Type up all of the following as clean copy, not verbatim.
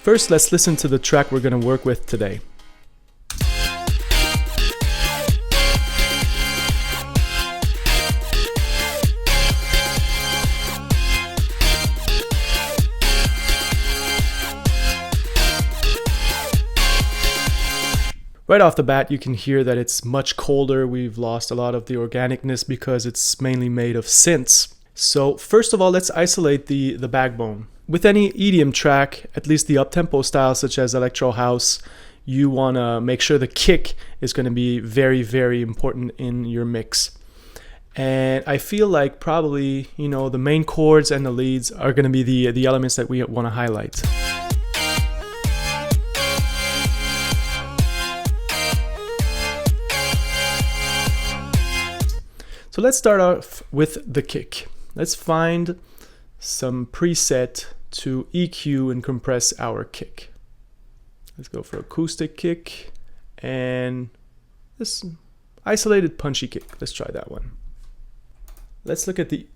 First, let's listen to the track we're going to work with today. Right off the bat, you can hear that it's much colder. We've lost a lot of the organicness because it's mainly made of synths. So first of all, let's isolate the backbone. With any EDM track, at least the uptempo styles such as electro house, you want to make sure the kick is going to be very, very important in your mix. And I feel like probably, you know, the main chords and the leads are going to be the elements that we want to highlight. So let's start off with the kick. Let's find some preset to EQ and compress our kick. Let's go for acoustic kick and this isolated punchy kick. Let's try that one. Let's look at the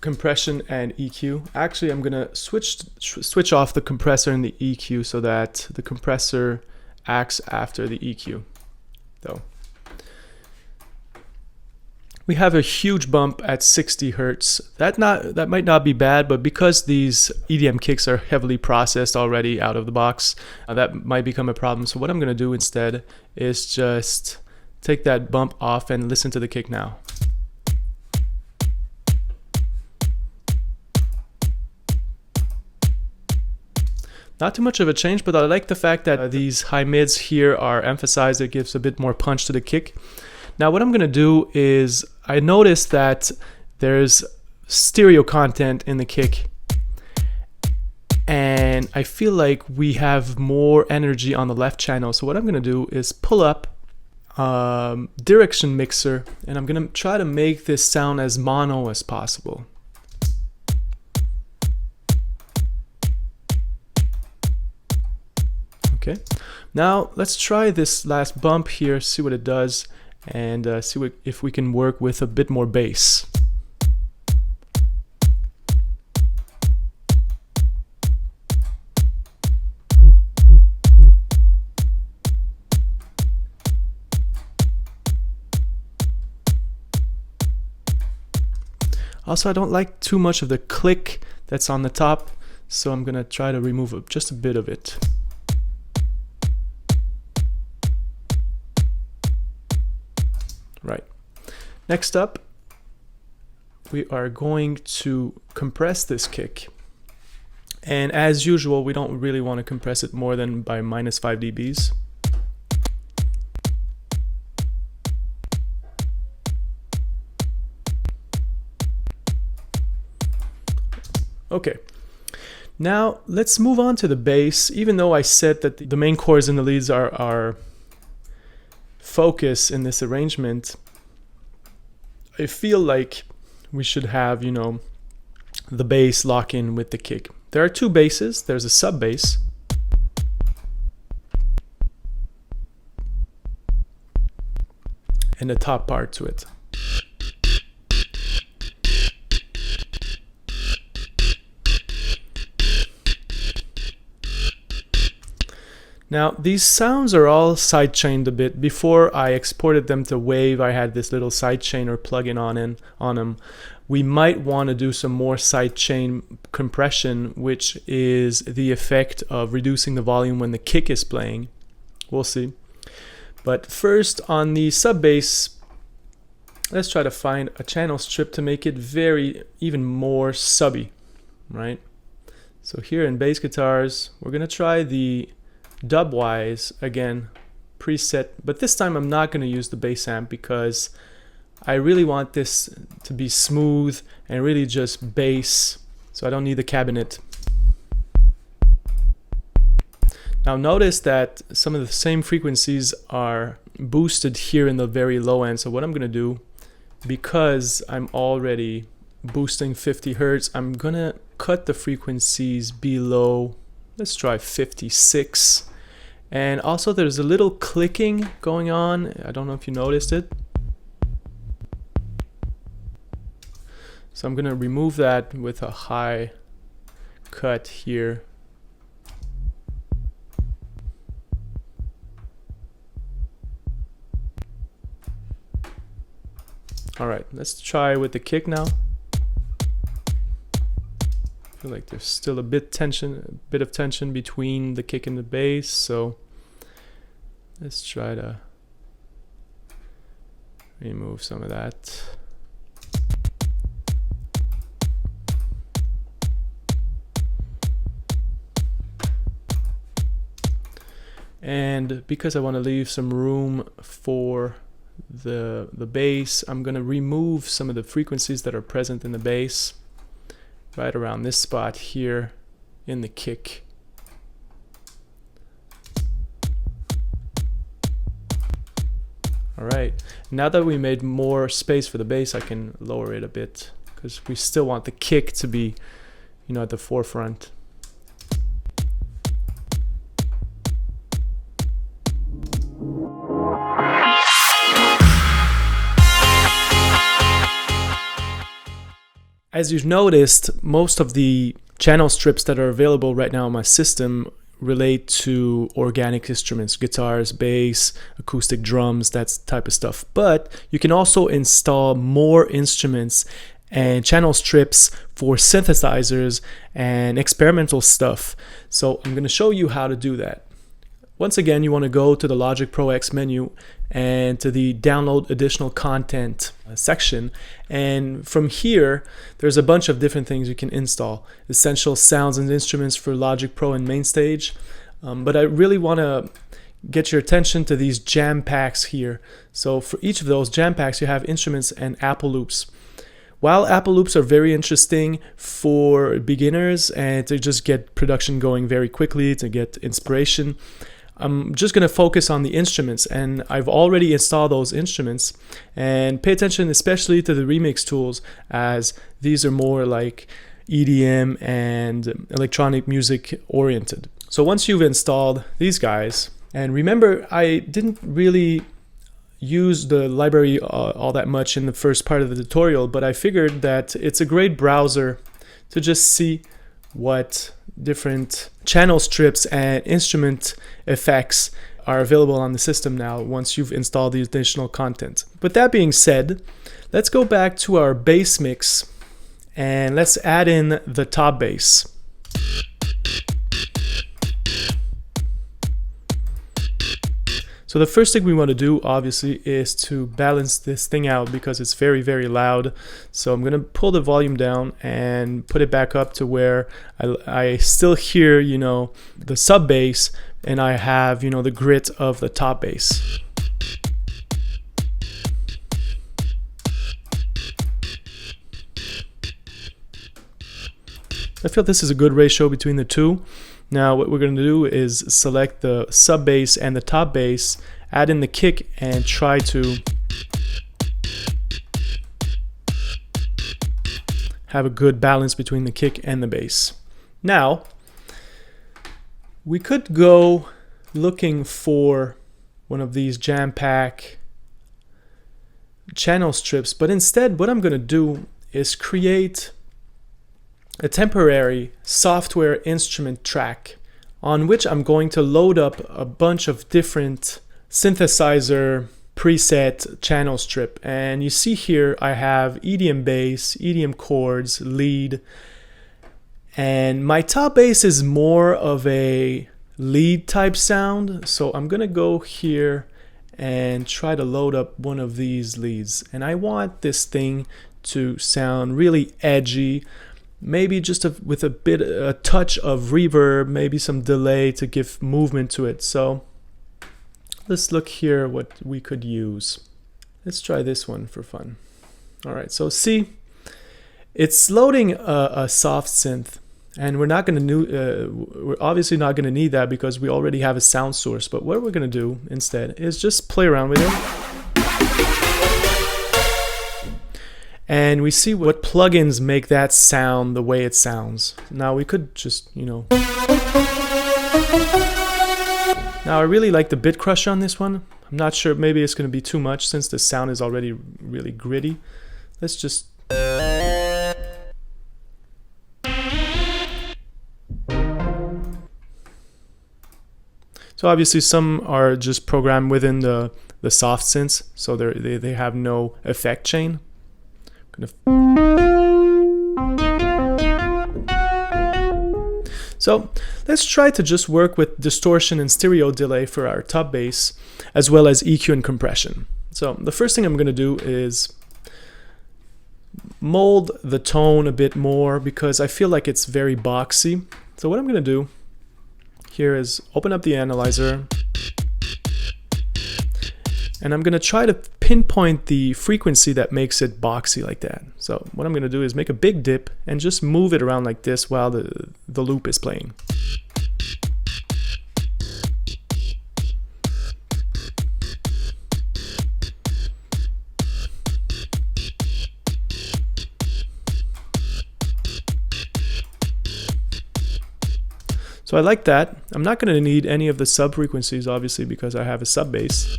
compression and EQ. Actually, I'm gonna switch off the compressor and the EQ so that the compressor acts after the EQ. Though we have a huge bump at 60 Hertz. That might not be bad, but because these EDM kicks are heavily processed already out of the box, that might become a problem. So what I'm gonna do instead is just take that bump off and listen to the kick now. Not too much of a change, but I like the fact that these high mids here are emphasized. It gives a bit more punch to the kick. Now what I'm going to do is I noticed that there's stereo content in the kick and I feel like we have more energy on the left channel. So what I'm going to do is pull up direction mixer and I'm going to try to make this sound as mono as possible. Okay, now let's try this last bump here, see what it does. And see if we can work with a bit more bass. Also, I don't like too much of the click that's on the top, so I'm gonna try to remove just a bit of it. Right. Next up, we are going to compress this kick. And as usual, we don't really want to compress it more than by -5 dBs. Okay. Now let's move on to the bass. Even though I said that the main chords and the leads are focus in this arrangement, I feel like we should have, you know, the bass lock in with the kick. There are two basses. There's a sub bass and a top part to it. Now these sounds are all sidechained a bit. Before I exported them to Wave, I had this little sidechainer plugin on them. We might want to do some more sidechain compression, which is the effect of reducing the volume when the kick is playing. We'll see. But first, on the sub bass, let's try to find a channel strip to make it even more subby, right? So here in bass guitars, we're gonna try the dubwise again preset, but this time I'm not going to use the bass amp because I really want this to be smooth and really just bass, so I don't need the cabinet. Now notice that some of the same frequencies are boosted here in the very low end. So what I'm going to do, because I'm already boosting 50 Hertz, I'm going to cut the frequencies below, let's try 56. And also there's a little clicking going on. I don't know if you noticed it. So I'm gonna remove that with a high cut here. Alright, let's try with the kick now. I feel like there's still a bit of tension between the kick and the bass, so let's try to remove some of that. And because I want to leave some room for the bass, I'm going to remove some of the frequencies that are present in the bass right around this spot here in the kick. Alright, now that we made more space for the bass, I can lower it a bit because we still want the kick to be, you know, at the forefront. As you've noticed, most of the channel strips that are available right now on my system relate to organic instruments, guitars, bass, acoustic drums, that type of stuff. But you can also install more instruments and channel strips for synthesizers and experimental stuff. So I'm going to show you how to do that. Once again, you want to go to the Logic Pro X menu and to the download additional content section, and from here there's a bunch of different things you can install. Essential sounds and instruments for Logic Pro and Mainstage, but I really want to get your attention to these jam packs here. So for each of those jam packs you have instruments and Apple loops. While Apple loops are very interesting for beginners and to just get production going very quickly, to get inspiration, I'm just going to focus on the instruments, and I've already installed those instruments. And pay attention especially to the remix tools, as these are more like EDM and electronic music oriented. So once you've installed these guys, and remember I didn't really use the library all that much in the first part of the tutorial, but I figured that it's a great browser to just see what different channel strips and instrument effects are available on the system now once you've installed the additional content. With that being said, let's go back to our bass mix and let's add in the top bass. So the first thing we want to do obviously is to balance this thing out because it's very, very loud. So I'm going to pull the volume down and put it back up to where I still hear, you know, the sub bass, and I have, you know, the grit of the top bass. I feel this is a good ratio between the two. Now what we're going to do is select the sub bass and the top bass, add in the kick, and try to have a good balance between the kick and the bass. Now we could go looking for one of these jam pack channel strips, but instead what I'm going to do is create a temporary software instrument track on which I'm going to load up a bunch of different synthesizer preset channel strip. And you see here I have EDM bass, EDM chords, lead, and my top bass is more of a lead type sound. So I'm gonna go here and try to load up one of these leads, and I want this thing to sound really edgy, maybe just with a touch of reverb, maybe some delay to give movement to it. So let's look here what we could use. Let's try this one for fun. All right, so see, it's loading a soft synth, and we're obviously not going to need that because we already have a sound source. But what we're going to do instead is just play around with it. And we see what plugins make that sound the way it sounds. Now we could just, you know. Now I really like the BITCRUSHER on this one. I'm not sure, maybe it's going to be too much since the sound is already really gritty. Let's just. So obviously some are just programmed within the soft synths, so they have no effect chain. So let's try to just work with distortion and stereo delay for our top bass, as well as EQ and compression. So the first thing I'm going to do is mold the tone a bit more because I feel like it's very boxy. So what I'm going to do here is open up the analyzer, and I'm going to try to pinpoint the frequency that makes it boxy like that. So what I'm going to do is make a big dip and just move it around like this while the loop is playing. So I like that. I'm not going to need any of the sub frequencies, obviously, because I have a sub bass.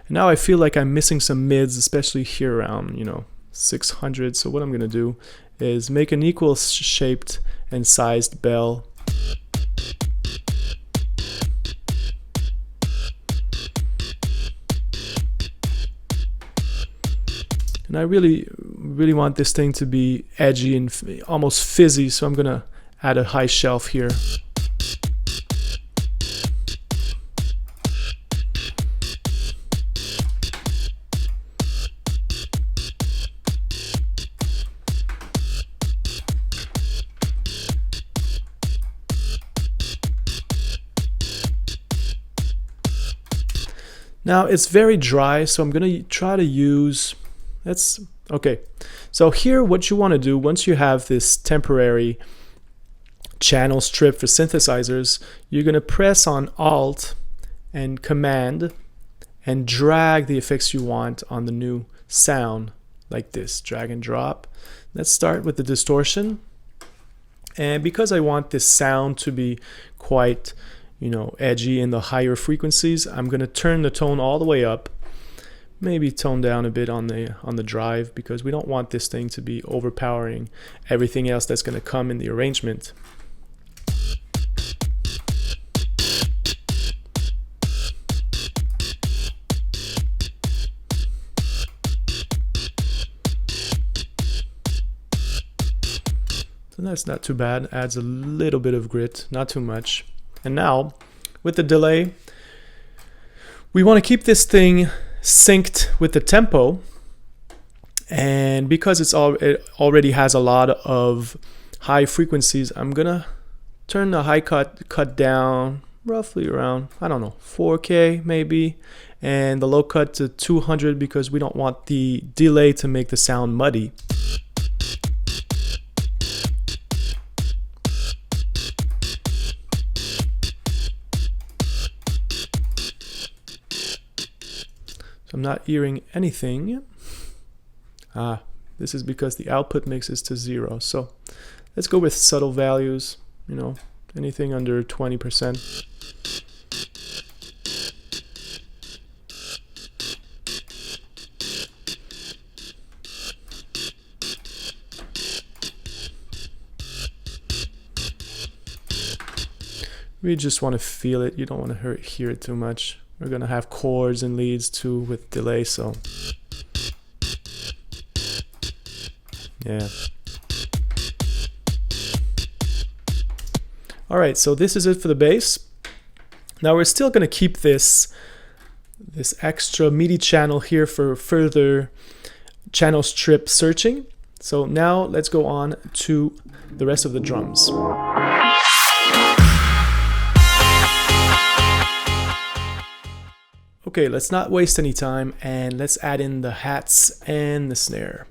Now I feel like I'm missing some mids, especially here around, 600. So what I'm going to do is make an equal shaped and sized bell. And I really want this thing to be edgy and almost fizzy, so I'm going to add a high shelf here. Now it's very dry, so I'm going to try to use, okay. So here what you want to do, once you have this temporary channel strip for synthesizers, you're going to press on Alt and Command and drag the effects you want on the new sound like this, drag and drop. Let's start with the distortion. And because I want this sound to be quite edgy in the higher frequencies, I'm going to turn the tone all the way up, maybe tone down a bit on the drive, because we don't want this thing to be overpowering everything else that's going to come in the arrangement. So that's not too bad, adds a little bit of grit, not too much. And now, with the delay, we want to keep this thing synced with the tempo. And because it already has a lot of high frequencies, I'm going to turn the high cut down roughly around, 4K maybe, and the low cut to 200 because we don't want the delay to make the sound muddy. I'm not hearing anything. This is because the output mixes to 0. So let's go with subtle values, anything under 20%. We just want to feel it. You don't want to hear it too much. We're going to have chords and leads too with delay, so yeah. Alright, so this is it for the bass. Now we're still going to keep this extra MIDI channel here for further channel strip searching. So now let's go on to the rest of the drums. Okay, let's not waste any time and let's add in the hats and the snare.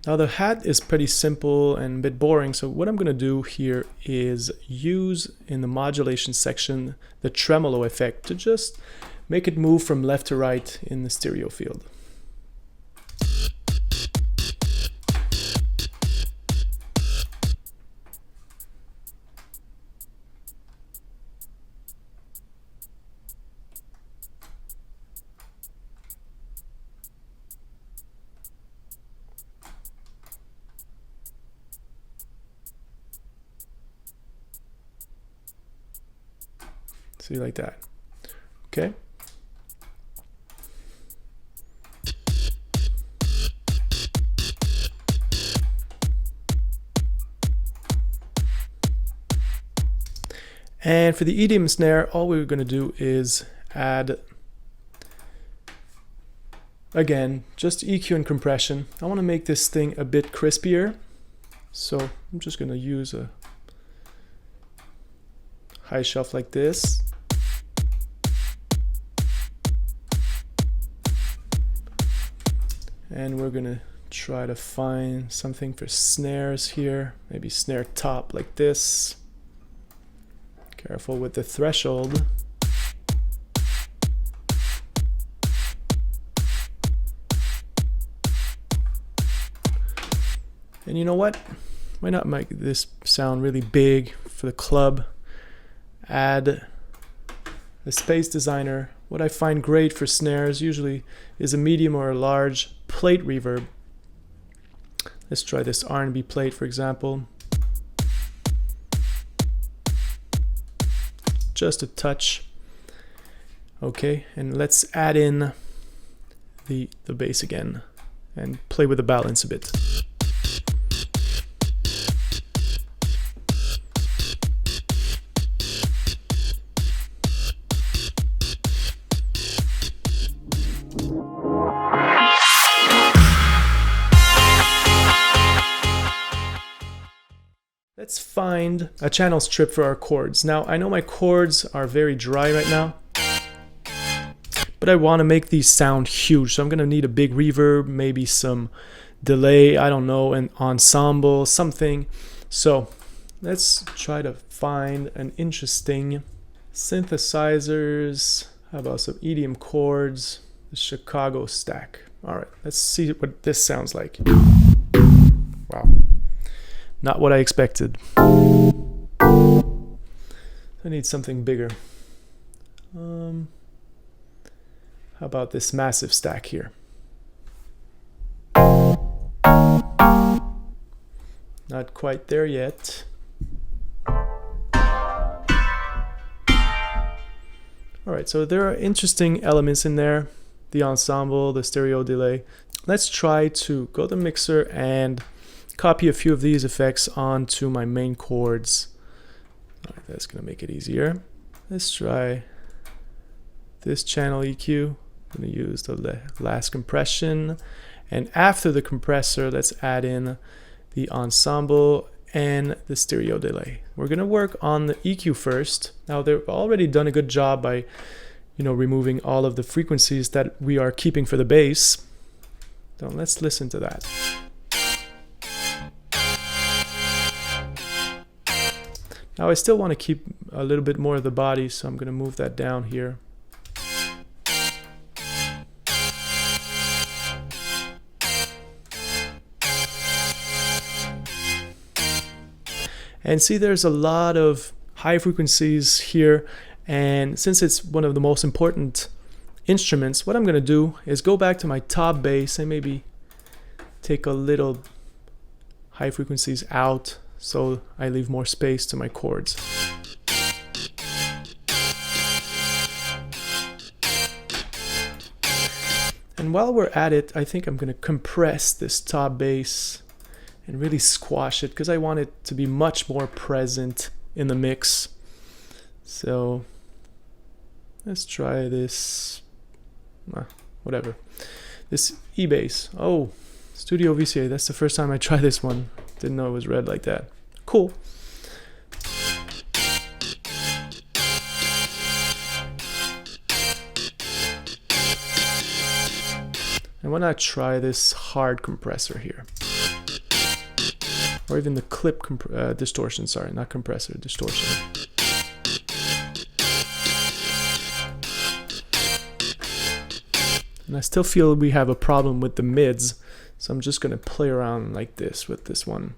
Now the hat is pretty simple and a bit boring, so what I'm going to do here is use in the modulation section the tremolo effect to just make it move from left to right in the stereo field. See, like that. Okay. And for the EDM snare, all we're going to do is add, again, just EQ and compression. I want to make this thing a bit crispier, so I'm just going to use a high shelf like this. And we're going to try to find something for snares here, maybe snare top like this. Careful with the threshold. And you know what? Why not make this sound really big for the club? Add a space designer. What I find great for snares usually is a medium or a large plate reverb. Let's try this R&B plate, for example. Just a touch. Okay, and let's add in the bass again and play with the balance a bit. Let's find a channel strip for our chords. Now, I know my chords are very dry right now, but I want to make these sound huge. So I'm going to need a big reverb, maybe some delay, I don't know, an ensemble, something. So let's try to find an interesting synthesizers. How about some EDM chords? The Chicago stack. All right, let's see what this sounds like. Wow. Not what I expected. I need something bigger. How about this massive stack here? Not quite there yet. Alright, so there are interesting elements in there. The ensemble, the stereo delay. Let's try to go to the mixer and copy a few of these effects onto my main chords. All right, that's going to make it easier. Let's try this channel EQ. I'm going to use the last compression. And after the compressor, let's add in the ensemble and the stereo delay. We're going to work on the EQ first. Now, they've already done a good job by, removing all of the frequencies that we are keeping for the bass. So let's listen to that. Now I still want to keep a little bit more of the body, so I'm going to move that down here. And see, there's a lot of high frequencies here, and since it's one of the most important instruments, what I'm going to do is go back to my top bass and maybe take a little high frequencies out, so I leave more space to my chords. And while we're at it, I think I'm going to compress this top bass and really squash it, because I want it to be much more present in the mix. So let's try this, whatever. This E-bass. Oh, Studio VCA, that's the first time I tried this one. Didn't know it was red like that. Cool. And why not try this hard compressor here? Or even the clip distortion, sorry, not compressor, distortion. And I still feel we have a problem with the mids, so I'm just going to play around like this with this one.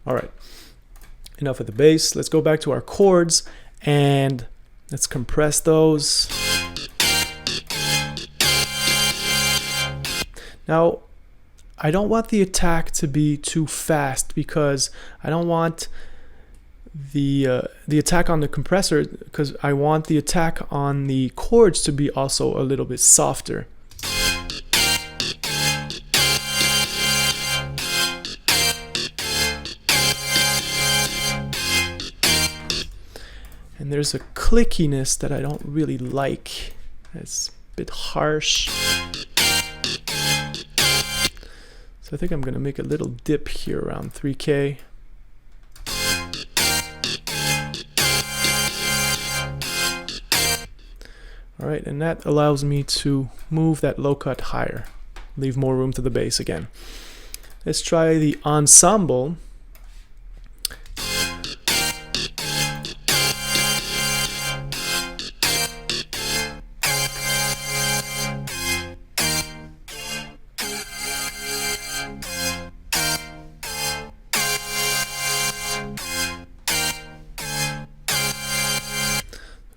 All right, enough of the bass. Let's go back to our chords, and Let's compress those. Now, I don't want the attack to be too fast because I don't want the attack on the compressor, because I want the attack on the chords to be also a little bit softer. And there's a clickiness that I don't really like. It's a bit harsh. So I think I'm going to make a little dip here around 3K. Alright, and that allows me to move that low cut higher. Leave more room to the bass again. Let's try the ensemble.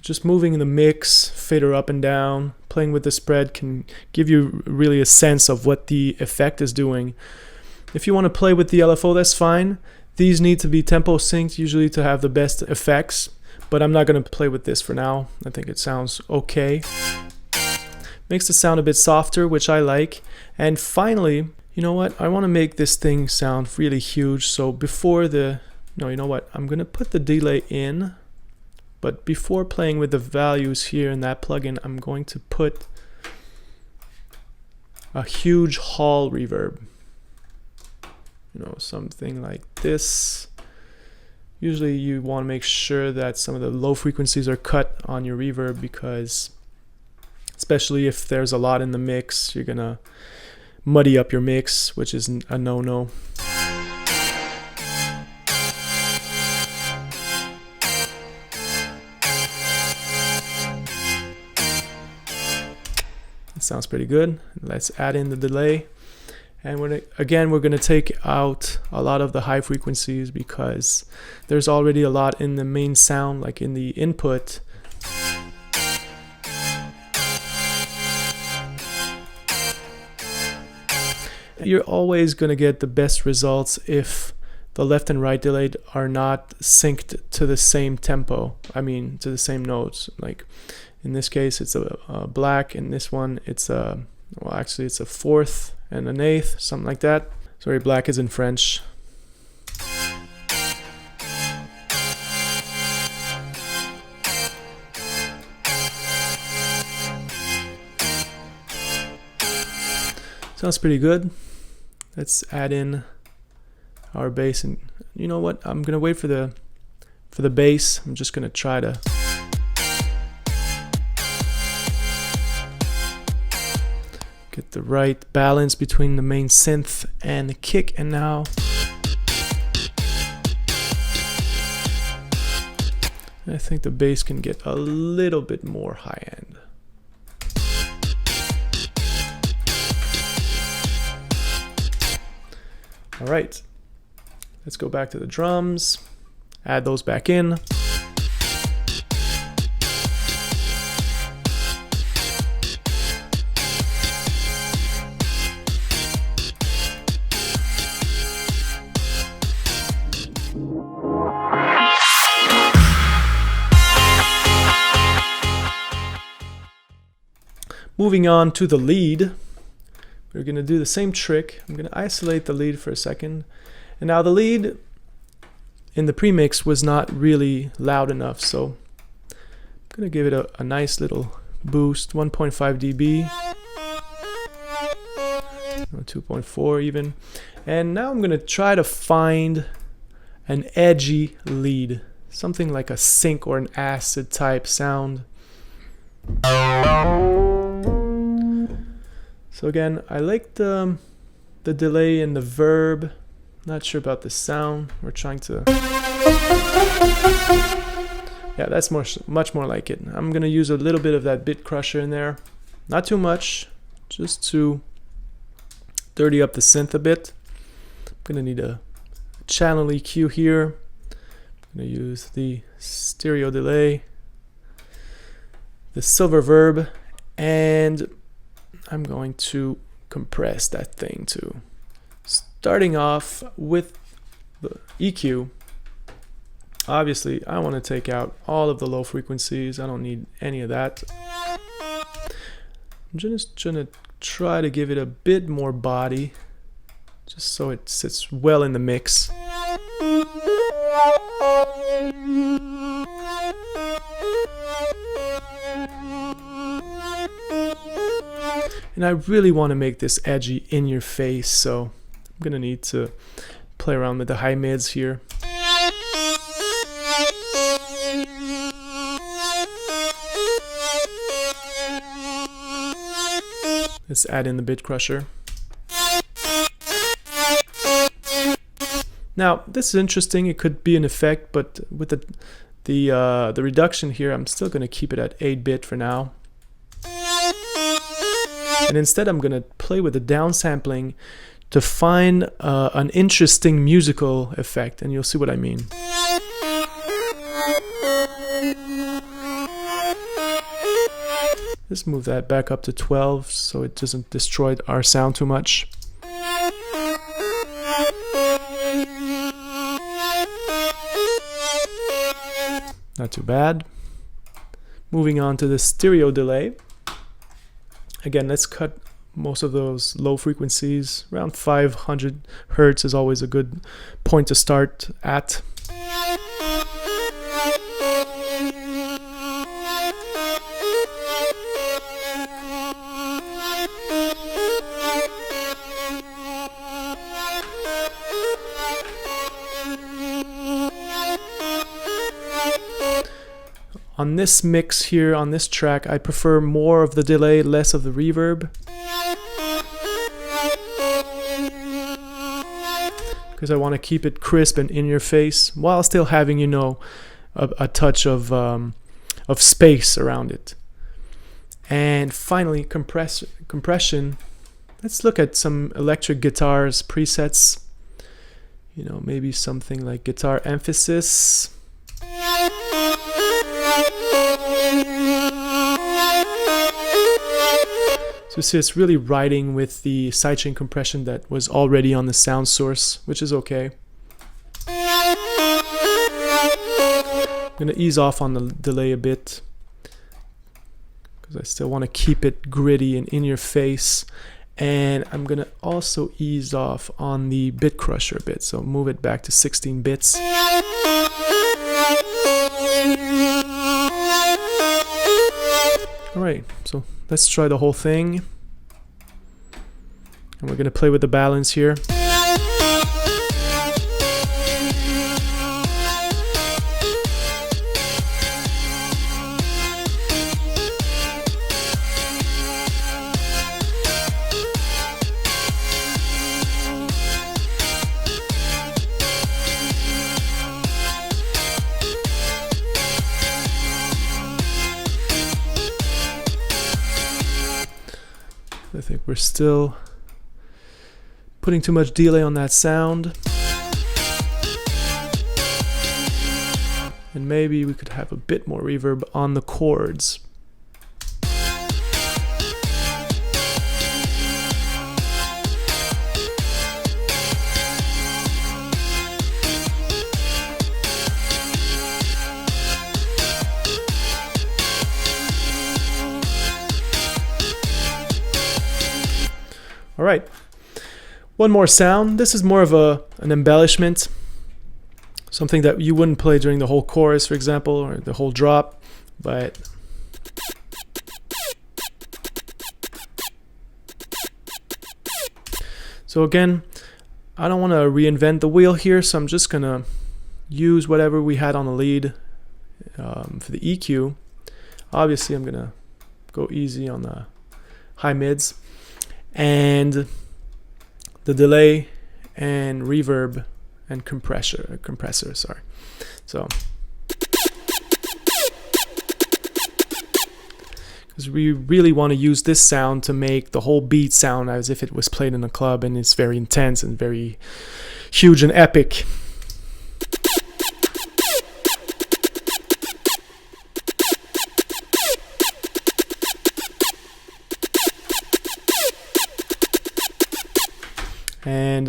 Just moving the mix, fader up and down, playing with the spread can give you really a sense of what the effect is doing. If you want to play with the LFO, that's fine. These need to be tempo synced usually to have the best effects, but I'm not going to play with this for now. I think it sounds okay. Makes the sound a bit softer, which I like. And finally, you know what? I want to make this thing sound really huge. So before the, no, you know what? I'm going to put the delay in. But before playing with the values here in that plugin, I'm going to put a huge hall reverb. You know, something like this. Usually you want to make sure that some of the low frequencies are cut on your reverb, because especially if there's a lot in the mix, you're gonna muddy up your mix, which is a no-no. Sounds pretty good. Let's add in the delay, and we're going to take out a lot of the high frequencies because there's already a lot in the main sound, like in the input. You're always going to get the best results if the left and right delay are not synced to the same tempo, I mean to the same notes. Like in this case it's a black, and this one it's a, well actually it's a fourth and an eighth, something like that. Sorry, black is in French. Sounds pretty good. Let's add in our bass, and you know what? I'm gonna wait for the bass. I'm just gonna try to get the right balance between the main synth and the kick, and now I think the bass can get a little bit more high end. All right, let's go back to the drums, add those back in. Moving on to the lead, we're going to do the same trick. I'm going to isolate the lead for a second. And now the lead in the premix was not really loud enough, so I'm going to give it a nice little boost, 1.5 dB, 2.4 even. And now I'm going to try to find an edgy lead, something like a sync or an acid type sound. So again, I like the delay and the verb. Not sure about the sound. We're trying to... Yeah, that's much more like it. I'm going to use a little bit of that BITCRUSHER in there. Not too much, just to dirty up the synth a bit. I'm going to need a channel EQ here. I'm going to use the stereo delay. the silver verb, and I'm going to compress that thing too. Starting off with the EQ. Obviously, I want to take out all of the low frequencies. I don't need any of that. I'm just gonna try to give it a bit more body, just so it sits well in the mix. And I really want to make this edgy in your face, so I'm gonna need to play around with the high mids here. Let's add in the BITCRUSHER. Now this is interesting. It could be an effect, but with the reduction here, I'm still going to keep it at 8-bit for now. And instead, I'm going to play with the downsampling to find an interesting musical effect, and you'll see what I mean. Let's move that back up to 12 so it doesn't destroy our sound too much. Not too bad. Moving on to the stereo delay. Again, let's cut most of those low frequencies. Around 500 Hertz is always a good point to start at. On this mix here, on this track, I prefer more of the delay, less of the reverb. Because I want to keep it crisp and in your face, while still having, you know, a touch of space around it. And finally, compression. Let's look at some electric guitars presets. You know, maybe something like guitar emphasis. So you see it's really riding with the sidechain compression that was already on the sound source, which is okay. I'm going to ease off on the delay a bit because I still want to keep it gritty and in your face. And I'm going to also ease off on the BITCRUSHER a bit, so move it back to 16 bits. Alright, so let's try the whole thing. And we're going to play with the balance here. I think we're still putting too much delay on that sound. And maybe we could have a bit more reverb on the chords. All right, one more sound. This is more of an embellishment, something that you wouldn't play during the whole chorus, for example, or the whole drop, but so again, I don't want to reinvent the wheel here, so I'm just gonna use whatever we had on the lead for the EQ. Obviously, I'm gonna go easy on the high mids. And the delay and reverb and compressor, sorry. So, because we really want to use this sound to make the whole beat sound as if it was played in a club, and it's very intense and very huge and epic.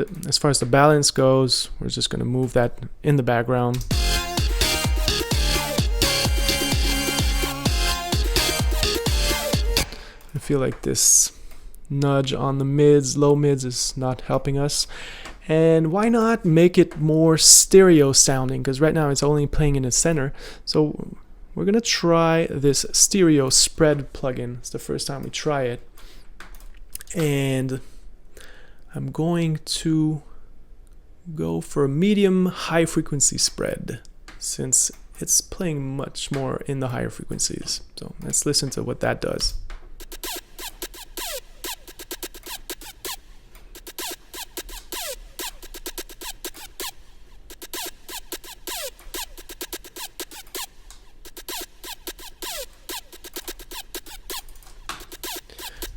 And as far as the balance goes, we're just going to move that in the background. I feel like this nudge on the mids, low mids, is not helping us. And why not make it more stereo sounding? Because right now it's only playing in the center. So we're gonna try this stereo spread plugin. It's the first time we try it. And I'm going to go for a medium high frequency spread, since it's playing much more in the higher frequencies. So let's listen to what that does.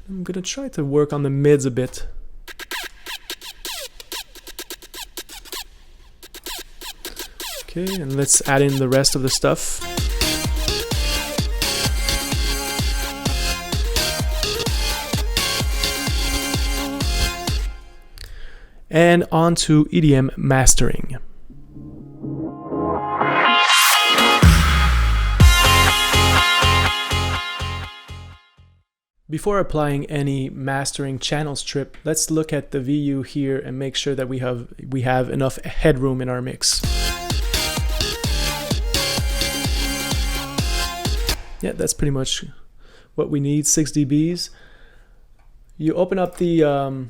I'm gonna try to work on the mids a bit. Okay, and let's add in the rest of the stuff. And on to EDM mastering. Before applying any mastering channel strip, let's look at the VU here and make sure that we have enough headroom in our mix. Yeah, that's pretty much what we need, 6 dBs. You open up the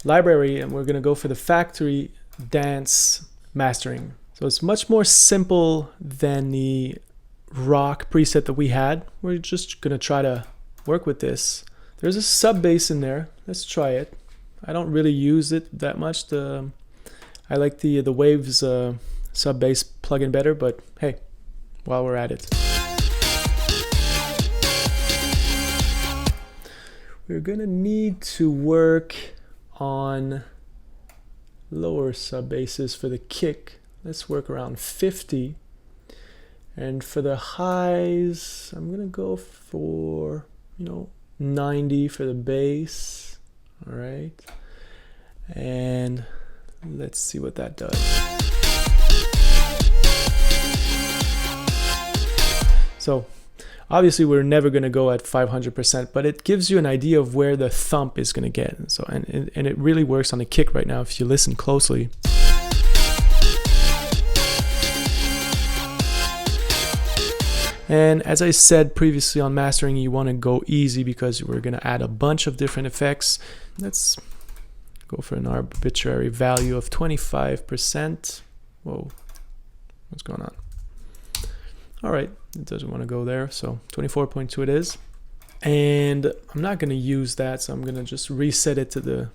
library and we're gonna go for the factory dance mastering. So it's much more simple than the rock preset that we had. We're just gonna try to work with this. There's a sub bass in there. Let's try it. I don't really use it that much. I like the Waves sub bass plugin better, but hey, while we're at it, we're gonna need to work on lower sub basses for the kick. Let's work around 50, and for the highs, I'm gonna go for 90 for the bass. All right, and let's see what that does. So obviously we're never going to go at 500%, but it gives you an idea of where the thump is going to get. So and it really works on the kick right now if you listen closely. And as I said previously on mastering, you want to go easy because we're going to add a bunch of different effects. Let's go for an arbitrary value of 25%. Whoa, what's going on? All right, it doesn't want to go there, so 24.2 it is. And I'm not going to use that, so I'm going to just reset it to the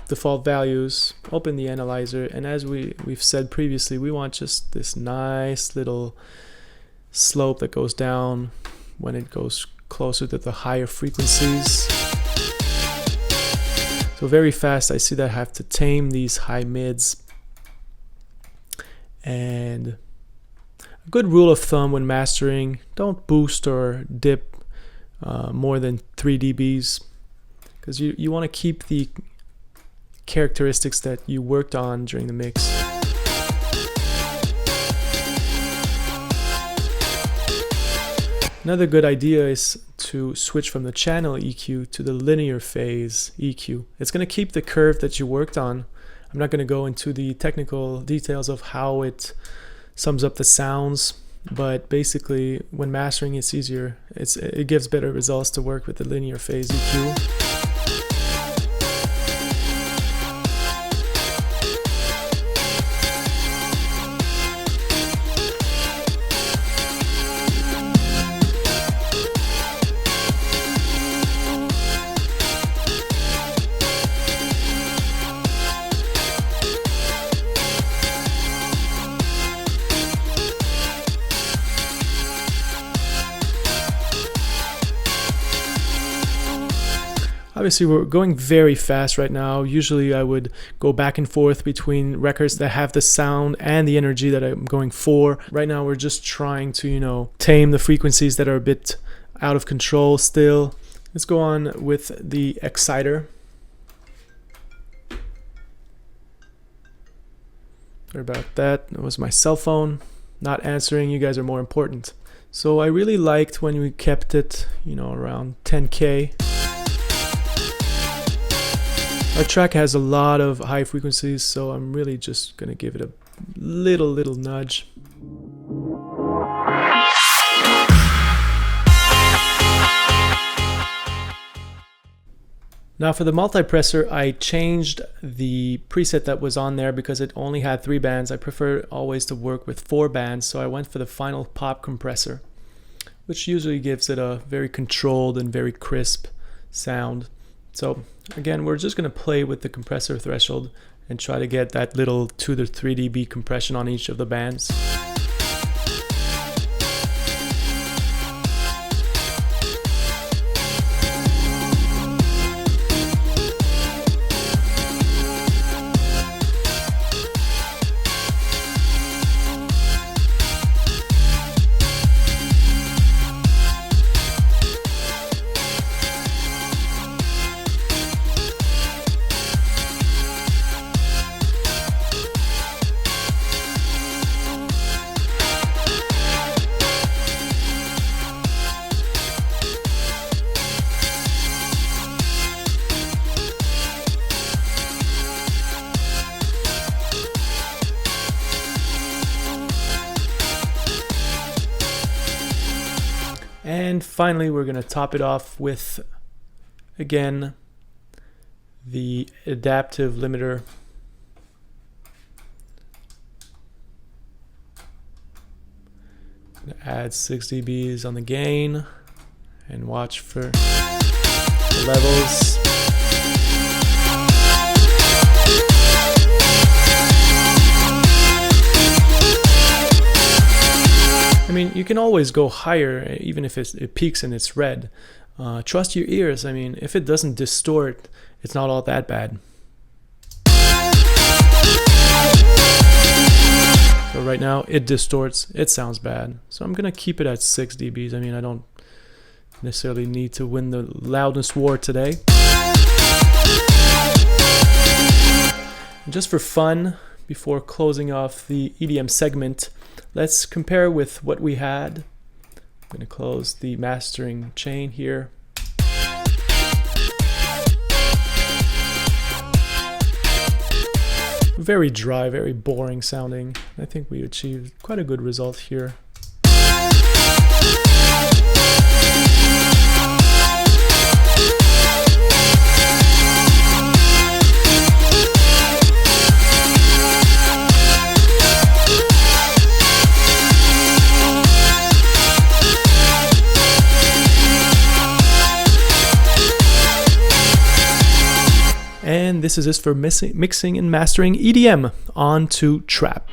default values, open the analyzer, and as we've said previously, we want just this nice little slope that goes down when it goes closer to the higher frequencies. So very fast, I see that I have to tame these high mids. And a good rule of thumb when mastering, don't boost or dip more than 3 dBs, because you want to keep the characteristics that you worked on during the mix. Another good idea is to switch from the channel EQ to the linear phase EQ. It's going to keep the curve that you worked on. I'm not going to go into the technical details of how it sums up the sounds, but basically when mastering it's easier. It gives better results to work with the linear phase EQ. Obviously, we're going very fast right now. Usually I would go back and forth between records that have the sound and the energy that I'm going for. Right now, we're just trying to, tame the frequencies that are a bit out of control still. Let's go on with the exciter. Sorry about that. It was my cell phone not answering. You guys are more important. So I really liked when we kept it, you know, around 10K. Our track has a lot of high frequencies, so I'm really just gonna give it a little nudge. Now for the multipressor, I changed the preset that was on there because it only had 3 bands. I prefer always to work with 4 bands, so I went for the final pop compressor, which usually gives it a very controlled and very crisp sound. So again, we're just going to play with the compressor threshold and try to get that little 2 to 3 dB compression on each of the bands. And finally, we're going to top it off with, again, the adaptive limiter. Add 6 dBs on the gain and watch for the levels. I mean, you can always go higher, even if it peaks and it's red. Trust your ears. I mean, if it doesn't distort, it's not all that bad. So right now, it distorts. It sounds bad. So I'm going to keep it at 6 dBs. I mean, I don't necessarily need to win the loudness war today. And just for fun, before closing off the EDM segment, let's compare with what we had. I'm going to close the mastering chain here. Very dry, very boring sounding. I think we achieved quite a good result here. And this is it for mixing and mastering EDM. On to trap.